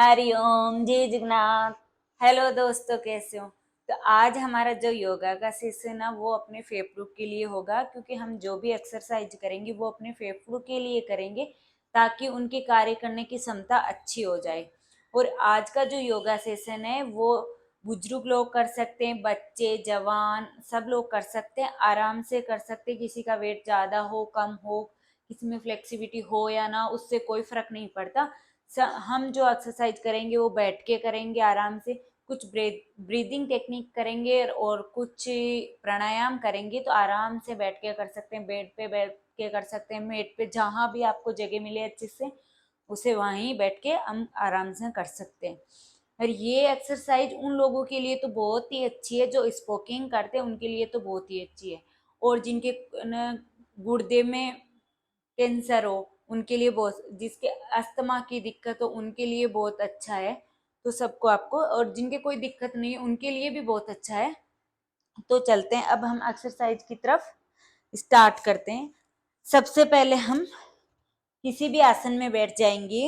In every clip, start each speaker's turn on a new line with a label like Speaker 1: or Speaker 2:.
Speaker 1: हरिओम, जय जगन्नाथ। हेलो दोस्तों, कैसे हो? तो आज हमारा जो योगा का सेशन है वो अपने फेफड़ों के लिए होगा, क्योंकि हम जो भी एक्सरसाइज करेंगे वो अपने फेफड़ों के लिए करेंगे ताकि उनकी कार्य करने की क्षमता अच्छी हो जाए। और आज का जो योगा सेशन है वो बुजुर्ग लोग कर सकते हैं, बच्चे, जवान सब लोग कर सकते हैं, आराम से कर सकते हैं। किसी का वेट ज्यादा हो, कम हो, किसी में फ्लेक्सिबिलिटी हो या ना, उससे कोई फर्क नहीं पड़ता। हम जो एक्सरसाइज करेंगे वो बैठ के करेंगे आराम से। कुछ ब्रीदिंग टेक्निक करेंगे और कुछ प्राणायाम करेंगे, तो आराम से बैठ के कर सकते हैं, बेड पे बैठ के कर सकते हैं, मेट पे, जहां भी आपको जगह मिले अच्छे से उसे वहीं बैठ के हम आराम से कर सकते हैं। और ये एक्सरसाइज उन लोगों के लिए तो बहुत ही अच्छी है जो स्पोकिंग करते हैं, उनके लिए तो बहुत ही अच्छी है। और जिनके गुर्दे में कैंसर हो उनके लिए बहुत, जिसके अस्थमा की दिक्कत हो उनके लिए बहुत अच्छा है। तो सबको, आपको, और जिनके कोई दिक्कत नहीं है उनके लिए भी बहुत अच्छा है। तो चलते हैं, अब हम एक्सरसाइज की तरफ स्टार्ट करते हैं। सबसे पहले हम किसी भी आसन में बैठ जाएंगे।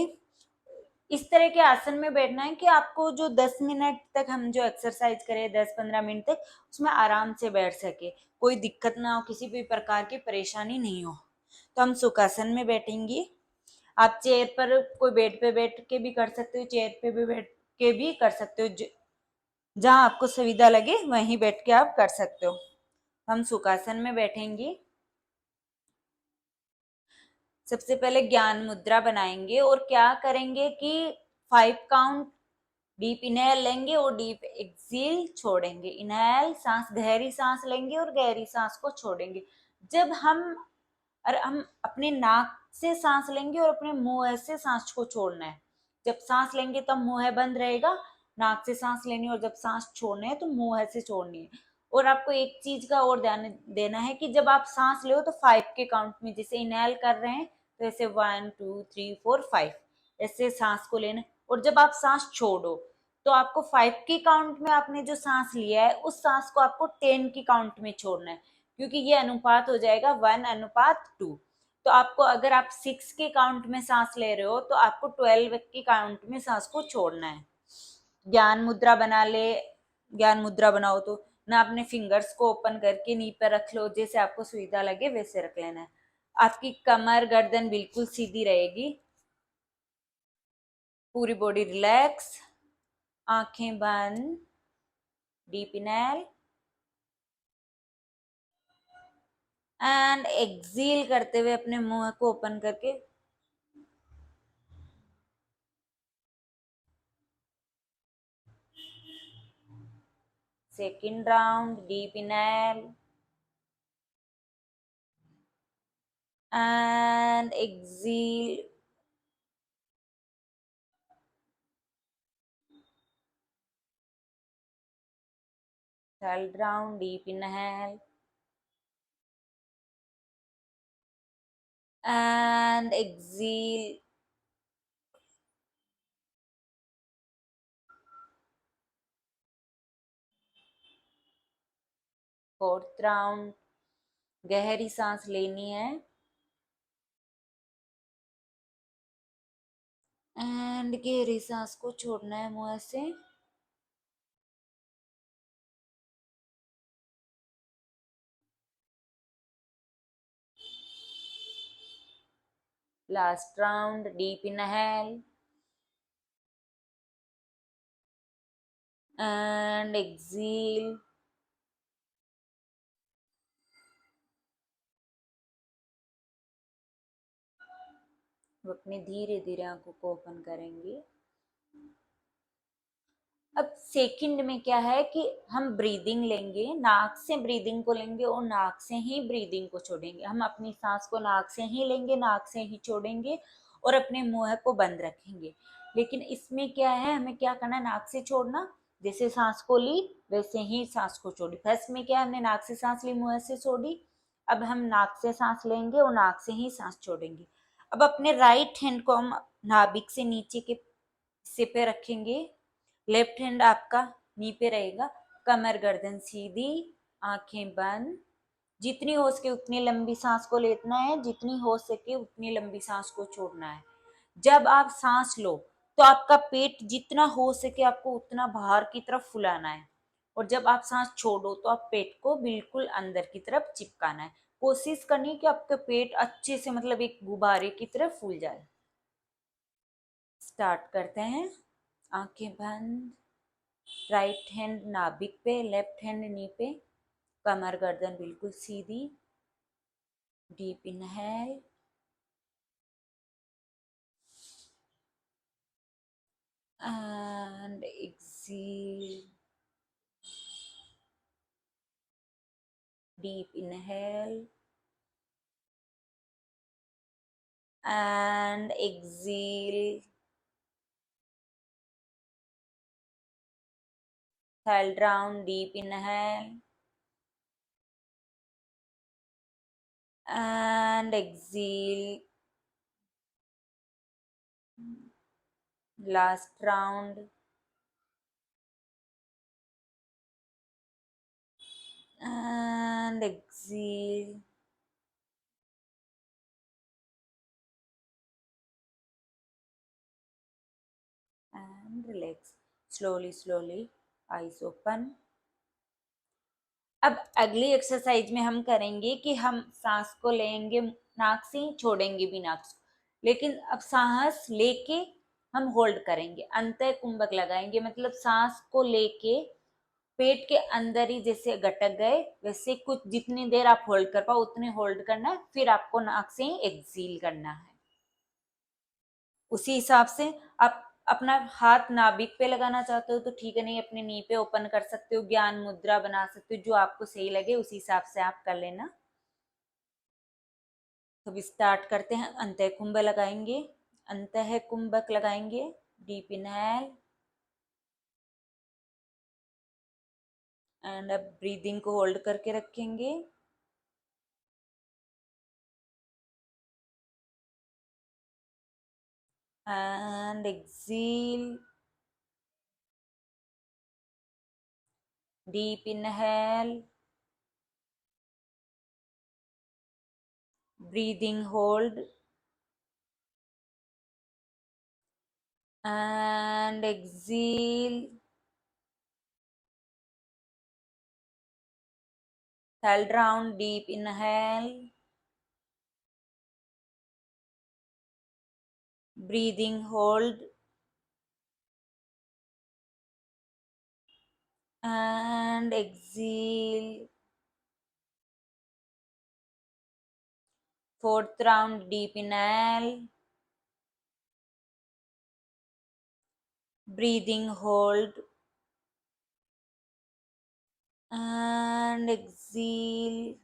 Speaker 1: इस तरह के आसन में बैठना है कि आपको जो 10 मिनट तक हम जो एक्सरसाइज करें, 10-15 मिनट तक उसमें आराम से बैठ सके, कोई दिक्कत ना हो, किसी भी प्रकार की परेशानी नहीं हो। तो हम सुखासन में बैठेंगे। आप चेयर पर, कोई बेड पे बैठ के भी कर सकते हो, चेयर पे भी बैठ के भी कर सकते हो, जहां आपको सुविधा लगे वहीं बैठ के आप कर सकते हो। हम सुखासन में बैठेंगे। सबसे पहले ज्ञान मुद्रा बनाएंगे और क्या करेंगे कि 5 काउंट डीप इनहेल लेंगे और डीप एक्सहेल छोड़ेंगे। इनहेल, सांस, गहरी सांस लेंगे और गहरी सांस को छोड़ेंगे। जब हम अपने नाक से सांस लेंगे और अपने मुंह से सांस को छोड़ना है। जब सांस लेंगे तब मुंह बंद रहेगा, नाक से सांस लेनी, और जब सांस छोड़नी है तो मुंह से छोड़नी है। और आपको एक चीज का और ध्यान देना है कि जब आप सांस लो तो 5 के काउंट में, जैसे इनहेल कर रहे हैं तो ऐसे 1 2 3 4 5 ऐसे सांस को लेना। और जब आप सांस छोड़ो तो आपको 5 के काउंट में आपने जो सांस लिया है उस सांस को आपको 10 की काउंट में छोड़ना है, क्योंकि ये अनुपात हो जाएगा 1:2। तो आपको, अगर आप 6 के काउंट में सांस ले रहे हो तो आपको 12 के काउंट में सांस को छोड़ना है। ज्ञान मुद्रा बना ले, ज्ञान मुद्रा बनाओ तो ना, अपने फिंगर्स को ओपन करके नी पर रख लो, जैसे आपको सुविधा लगे वैसे रख लेना है। आपकी कमर, गर्दन बिल्कुल सीधी रहेगी, पूरी बॉडी रिलैक्स, आंखें बंद, डीप इनहेल एंड एक्सहेल करते हुए अपने मुंह को ओपन करके second round, deep inhale and exhale. Third round, deep inhale and exhale. Fourth round, गहरी सांस लेनी है एंड गहरी सांस को छोड़ना है मुंह से। Last round, deep inhale and exhale. अपने धीरे धीरे आंखों को ओपन करेंगे। अब सेकंड में क्या है कि हम ब्रीदिंग लेंगे, नाक से ब्रीदिंग को लेंगे और नाक से ही ब्रीदिंग को छोड़ेंगे। हम अपनी सांस को नाक से ही लेंगे, नाक से ही छोड़ेंगे और अपने मुंह को बंद रखेंगे। लेकिन इसमें क्या है, हमें क्या करना है, नाक से छोड़ना, जैसे सांस को ली वैसे ही सांस को छोड़ी। फर्स्ट में क्या, हमने नाक से सांस ली, मुंह से छोड़ी। अब हम नाक से सांस लेंगे और नाक से ही सांस छोड़ेंगे। अब अपने राइट हैंड को हम नाभिक से नीचे के हिस्से पे रखेंगे, लेफ्ट हैंड आपका नी पे रहेगा, कमर गर्दन सीधी, आंखें बंद। जितनी हो सके उतनी लंबी सांस को लेना है, जितनी हो सके उतनी लंबी सांस को छोड़ना है। जब आप सांस लो तो आपका पेट जितना हो सके आपको उतना बाहर की तरफ फुलाना है। और जब आप सांस छोड़ो तो आप पेट को बिल्कुल अंदर की तरफ चिपकाना है। कोशिश करनी है कि आपका पेट अच्छे से मतलब एक गुब्बारे की तरफ फूल जाए। स्टार्ट करते हैं। आंखें बंद। राइट हैंड नाभिक पे, लेफ्ट हैंड नी पे, कमर गर्दन बिल्कुल सीधी। Deep inhale and exhale. Deep inhale and exhale. Third round, deep inhale and exhale. Last round and exhale. And relax. Slowly, eyes open. अब अगली एक्सरसाइज में हम करेंगे कि हम सांस को लेंगे नाक से, छोड़ेंगे भी नाक से, लेकिन अब सांस लेके हम होल्ड करेंगे, अंतः कुंभक लगाएंगे, मतलब सांस को लेके पेट के अंदर ही जैसे गटक गए वैसे कुछ जितनी देर आप होल्ड कर पाओ उतने होल्ड करना है, फिर आपको नाक से ही एक्सहील करना है। उसी हिसाब से आप अपना हाथ नाभिक पे लगाना चाहते हो तो ठीक है, नहीं अपने नी पे ओपन कर सकते हो, ज्ञान मुद्रा बना सकते हो, जो आपको सही लगे उसी हिसाब से आप कर लेना। तो स्टार्ट करते हैं। अंतः कुंभ लगाएंगे, अंतः कुंभक लगाएंगे। डीप इनहेल एंड अब ब्रीदिंग को होल्ड करके रखेंगे। And exhale. Deep inhale, breathing hold and exhale. Third round, deep inhale, breathing hold and exhale. Fourth round, deep inhale, breathing hold and exhale.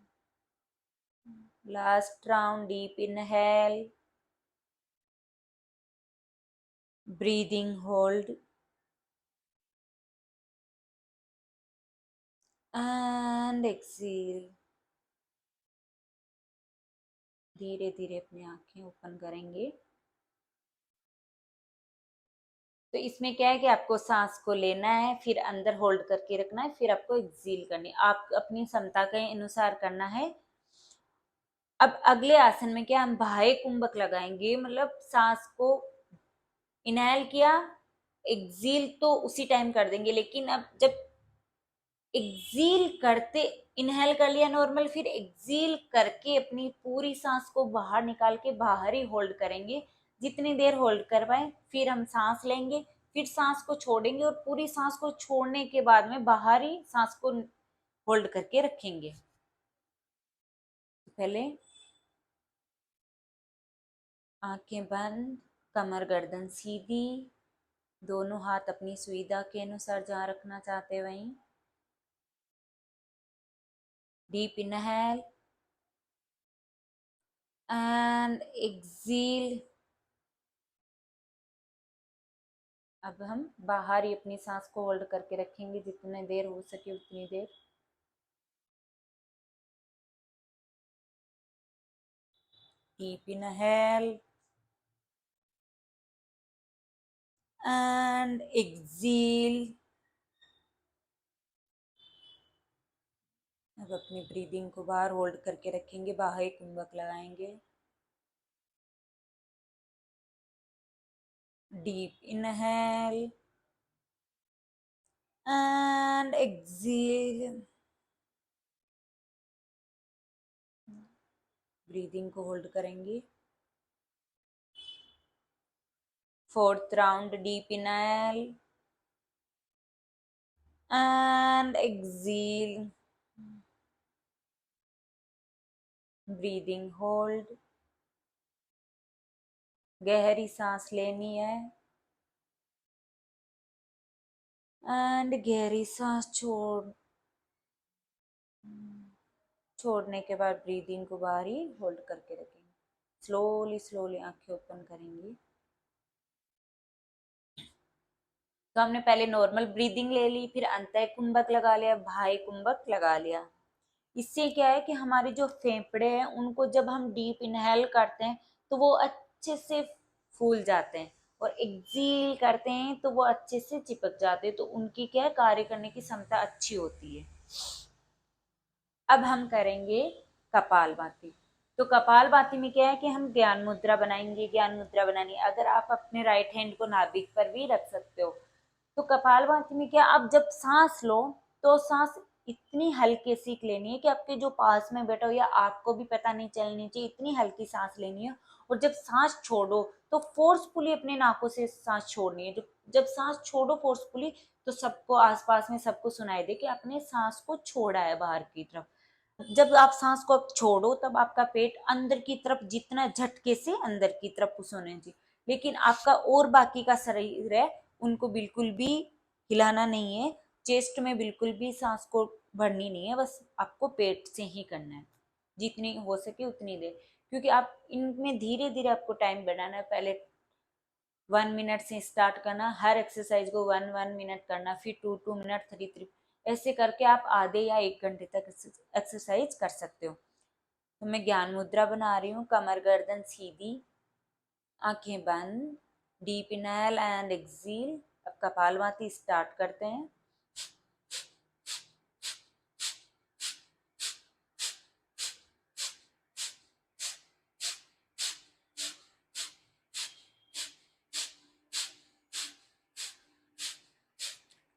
Speaker 1: Last round, deep inhale, breathing hold and exhale. धीरे धीरे अपनी आंखें open करेंगे। तो इसमें क्या है कि आपको सांस को लेना है, फिर अंदर होल्ड करके रखना है, फिर आपको एक्सहील करनी है, आप अपनी क्षमता के अनुसार करना है। अब अगले आसन में क्या, हम बाह्य कुंभक लगाएंगे, मतलब सांस को इनहेल किया, एक्सहील तो उसी टाइम कर देंगे, लेकिन अब जब एक्सहील करते, इनहेल कर लिया नॉर्मल, फिर एक्सहील करके अपनी पूरी सांस को बाहर निकाल के बाहर ही होल्ड करेंगे, जितनी देर होल्ड कर पाए, फिर हम सांस लेंगे, फिर सांस को छोड़ेंगे और पूरी सांस को छोड़ने के बाद में बाहर ही सांस को होल्ड करके रखेंगे। पहले आंखें बंद, कमर गर्दन सीधी, दोनों हाथ अपनी सुविधा के अनुसार जहां रखना चाहते हैं वहीं। Deep inhale and exhale. अब हम बाहर ही अपनी सांस को होल्ड करके रखेंगे, जितने देर हो सके उतनी देर। Deep inhale and exhale. अब अपनी ब्रीदिंग को बाहर होल्ड करके रखेंगे, बाहर कुंभक लगाएंगे। deep inhale and exhale. Breathing को होल्ड करेंगे. Fourth round, deep inhale and exhale. Breathing hold. गहरी सांस लेनी है एंड गहरी सांस छोड़ने के बाद ब्रीदिंग को बाहर ही होल्ड करके रखेंगे. स्लोली स्लोली आंखें ओपन करेंगे. तो हमने पहले नॉर्मल ब्रीदिंग ले ली, फिर अंतः कुंभक लगा लिया, बाह्य कुंभक लगा लिया. इससे क्या है कि हमारे जो फेफड़े हैं उनको जब हम डीप इनहेल करते हैं तो वो अच्छे से फूल जाते हैं, और एक्सहेल करते हैं तो वो अच्छे से चिपक जाते हैं, तो उनकी क्या है, कार्य करने की क्षमता अच्छी होती है. अब हम करेंगे कपालभाति. तो कपालभाति में क्या है कि हम ज्ञान मुद्रा बनाएंगे. ज्ञान मुद्रा बनानी, अगर आप अपने राइट हैंड को नाभिक पर भी रख सकते हो. तो कपालभाति में क्या, आप जब सांस लो तो सांस इतनी हल्के सीख लेनी है कि आपके जो पास में बैठा हो या आपको भी पता नहीं चलनी चाहिए, इतनी हल्की सांस लेनी है. और जब सांस छोड़ो तो फोर्सफुली अपने नाकों से सांस छोड़नी है. जब सांस छोड़ो फोर्सफुली तो सबको, आसपास में सबको सुनाई दे कि आपने सांस को छोड़ा है बाहर की तरफ. जब आप सांस को छोड़ो तब आपका पेट अंदर की तरफ, जितना झटके से अंदर की तरफ पुश होने चाहिए, लेकिन आपका और बाकी का शरीर है उनको बिल्कुल भी हिलाना नहीं है. चेस्ट में बिल्कुल भी सांस को भरनी नहीं है, बस आपको पेट से ही करना है, जितनी हो सके उतनी देर. क्योंकि आप इनमें धीरे धीरे आपको टाइम बढ़ाना है. पहले 1 मिनट से स्टार्ट करना, हर एक्सरसाइज को 1 1 मिनट करना, फिर 2 2 मिनट, 3 3, ऐसे करके आप आधे या 1 घंटे तक एक्सरसाइज कर सकते हो. तो मैं ज्ञान मुद्रा बना रही हूँ. कमर गर्दन सीधी, आंखें बंद, डीप इनहेल एंड एक्सहेल. अब कपालभाति स्टार्ट करते हैं.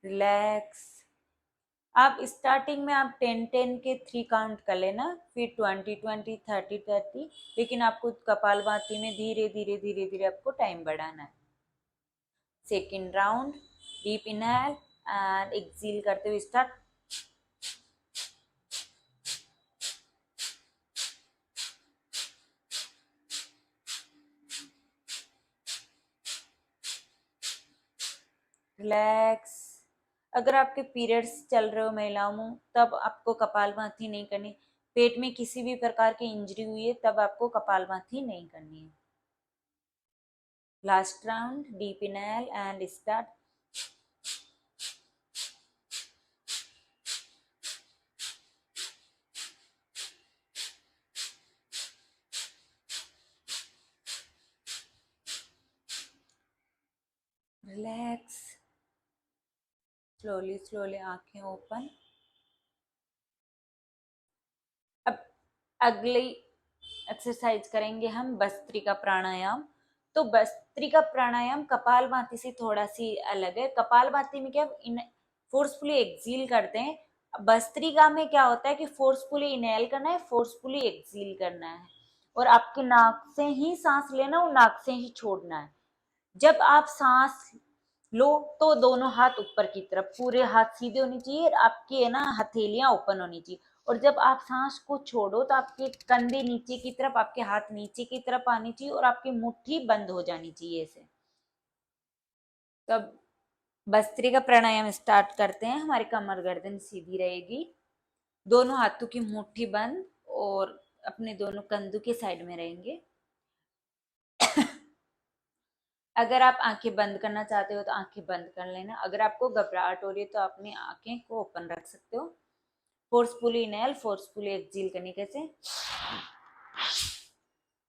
Speaker 1: रिलैक्स. आप स्टार्टिंग में आप 10 10 के 3 काउंट कर लेना, फिर 20 20, 30 30, लेकिन आपको कपालभाति में धीरे धीरे धीरे धीरे आपको टाइम बढ़ाना है. Second round, deep inhale and exhale करते हुए स्टार्ट. रिलैक्स. अगर आपके पीरियड्स चल रहे हो महिलाओं में, तब आपको कपालभाति नहीं करनी. पेट में किसी भी प्रकार की इंजरी हुई है तब आपको कपालभाति नहीं करनी है. Last round, deep inhale and start. Relax. Slowly slowly आंखें ओपन. अब अगली एक्सरसाइज करेंगे हम भस्त्रिका प्राणायाम. तो भस्त्रिका प्राणायाम कपालभाति से थोड़ा सी अलग है. कपालभाति में क्या, फोर्सफुली एक्सहेल करते हैं. भस्त्रिका में क्या होता है कि फोर्सफुली इनहेल करना है, फोर्सफुली एक्सहेल करना है, और आपके नाक से ही सांस लेना और नाक से ही छोड़ना है. जब आप सांस लो तो दोनों हाथ ऊपर की तरफ, पूरे हाथ सीधे होने चाहिए, आपकी है ना हथेलियां ओपन होनी चाहिए. और जब आप सांस को छोड़ो तो आपके कंधे नीचे की तरफ, आपके हाथ नीचे की तरफ आनी चाहिए, और आपकी मुट्ठी बंद हो जानी चाहिए ऐसे. तब भस्त्रिका प्राणायाम स्टार्ट करते हैं. हमारी कमर गर्दन सीधी रहेगी, दोनों हाथों की मुट्ठी बंद, और अपने दोनों कंधों के साइड में रहेंगे. अगर आप आंखें बंद करना चाहते हो तो आंखें बंद कर लेना. अगर आपको घबराहट हो रही है तो अपनी आंखें को ओपन रख सकते हो. फोर्सफुली इनहेल, फोर्सफुली एक्सहेल करने. कैसे,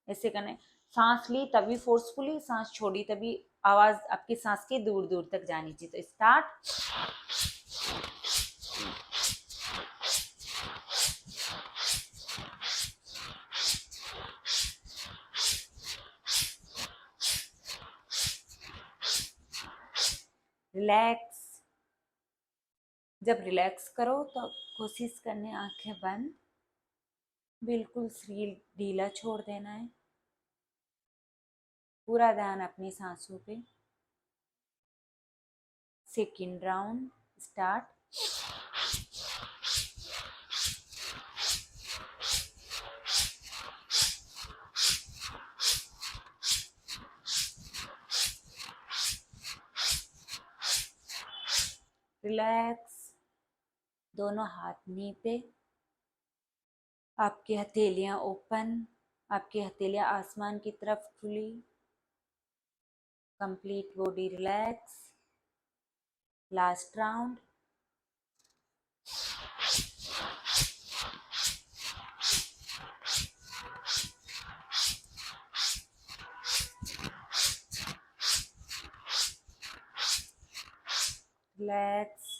Speaker 1: ऐसे करना. सांस ली तभी फोर्सफुली, सांस छोड़ी तभी आवाज आपकी सांस के दूर दूर तक जानी चाहिए. तो स्टार्ट. रिलैक्स। जब रिलैक्स करो तो कोशिश करने आंखें बंद, बिल्कुल शरीर ढीला छोड़ देना है, पूरा ध्यान अपनी सांसों पे। Second round start. रिलैक्स, दोनों हाथ नी पे, आपकी हथेलियां ओपन, आपकी हथेलियां आसमान की तरफ खुली, complete body relax. Last round. Relax,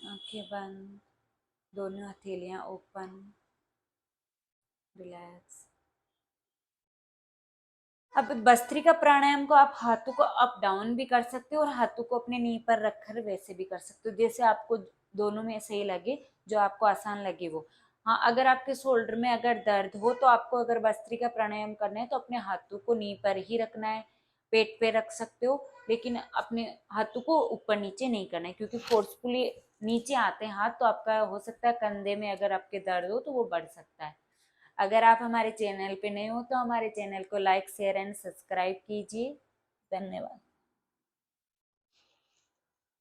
Speaker 1: आंखें बंद, दोनों हथेलियां ओपन, रिलैक्स। अब भस्त्रिका प्राणायाम को आप हाथों को अप डाउन भी कर सकते हो और हाथों को अपने नी पर रखकर वैसे भी कर सकते हो, जैसे आपको दोनों में सही लगे, जो आपको आसान लगे वो। हाँ, अगर आपके शोल्डर में अगर दर्द हो तो आपको अगर भस्त्रिका प्राणायाम करना है तो अपने हाथों को नी पर ही रखना है, पेट पे रख सकते हो, लेकिन अपने हाथों को ऊपर नीचे नहीं करना है, क्योंकि फोर्सफुली नीचे आते हैं हाथ तो आपका हो सकता है कंधे में अगर आपके दर्द हो तो वो बढ़ सकता है। अगर आप हमारे चैनल पे नए हो तो हमारे चैनल को लाइक शेयर एंड सब्सक्राइब कीजिए। धन्यवाद।